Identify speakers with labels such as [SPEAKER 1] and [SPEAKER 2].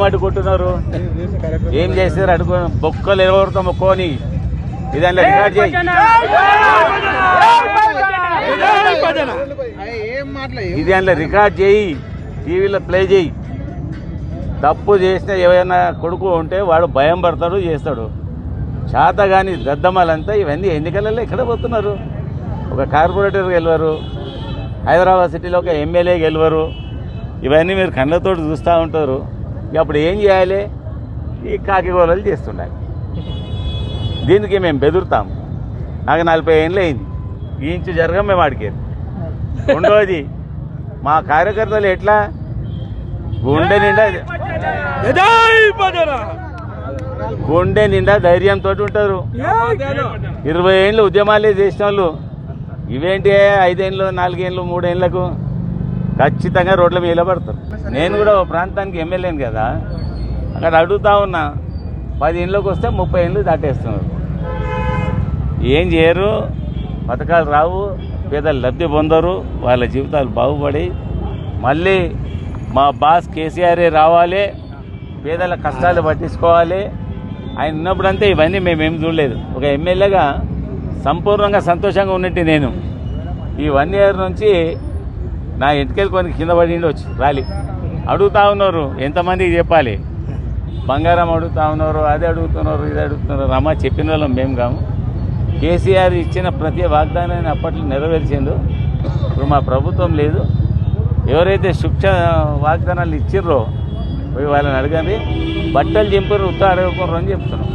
[SPEAKER 1] అడ్డుకుంటున్నారు. ఏం చేస్తారు అడుగు బొక్కలు ఎవరితో మొక్కోని ఇదాన్ని రికార్డ్ చేయి. ఇదాన్ని రికార్డ్ చేయి, టీవీలో ప్లే చేయి. తప్పు చేసిన ఏమైనా కొడుకు ఉంటే వాడు భయం పడతాడు, చేస్తాడు. చేత కానీ దద్దమ్మలంతా ఇవన్నీ ఎన్నికలలో ఎక్కడ పోతున్నారు. ఒక కార్పొరేటర్ గెలవరు, హైదరాబాద్ సిటీలో ఒక ఎమ్మెల్యే గెలవరు. ఇవన్నీ మీరు కళ్ళతో చూస్తూ ఉంటారు. అప్పుడు ఏం చేయాలి? ఈ కాకిగోళలు చేస్తుండాలి. దీనికి మేము బెదురుతాం. నాకు 40 ఏళ్ళు అయింది. ఈ ఇంచు జరగం మేము అడిగేది. రెండోది, మా కార్యకర్తలు ఎట్లా గుండె నిండా ధైర్యంతో ఉంటారు. 20 ఏళ్ళు ఉద్యమాలే చేసిన వాళ్ళు ఇవేంటి 5 ఏళ్ళు 4 ఏళ్ళు 3 ఏళ్లకు ఖచ్చితంగా రోడ్ల మీద పడతారు. నేను కూడా ఓ ప్రాంతానికి ఎమ్మెల్యేను కదా, అక్కడ అడుగుతా ఉన్నా. 10 ఏళ్ళకి వస్తే 30 ఏళ్ళు దాటేస్తున్నారు. ఏం చేయరు, పథకాలు రావు, పేదలు లబ్ధి పొందరు, వాళ్ళ జీవితాలు బాగుపడి మళ్ళీ మా బాస్ కేసీఆరే రావాలి, పేదల కష్టాలు పట్టించుకోవాలి. ఆయన ఉన్నప్పుడంతా ఇవన్నీ మేమేం చూడలేదు. ఒక ఎమ్మెల్యేగా సంపూర్ణంగా సంతోషంగా ఉన్నట్టు నేను ఈ 1 ఇయర్ నుంచి నా ఎంటికలు కొన్ని కింద పడి వచ్చి రాలి అడుగుతా ఉన్నారు. ఎంతమందికి చెప్పాలి? బంగారం అడుగుతా ఉన్నారు, అది అడుగుతున్నారు, ఇది అడుగుతున్నారు. అమ్మ చెప్పిన వాళ్ళం మేము కాము. కేసీఆర్ ఇచ్చిన ప్రతి వాగ్దానాన్ని అప్పట్లో నెరవేర్చిండు. ఇప్పుడు మా ప్రభుత్వం లేదు. ఎవరైతే శిక్ష వాగ్దానాలు ఇచ్చిర్రో పోయి వాళ్ళని అడగండి. బట్టలు చింపరు, ఉత్త అడగకూడరు అని చెప్తున్నాం.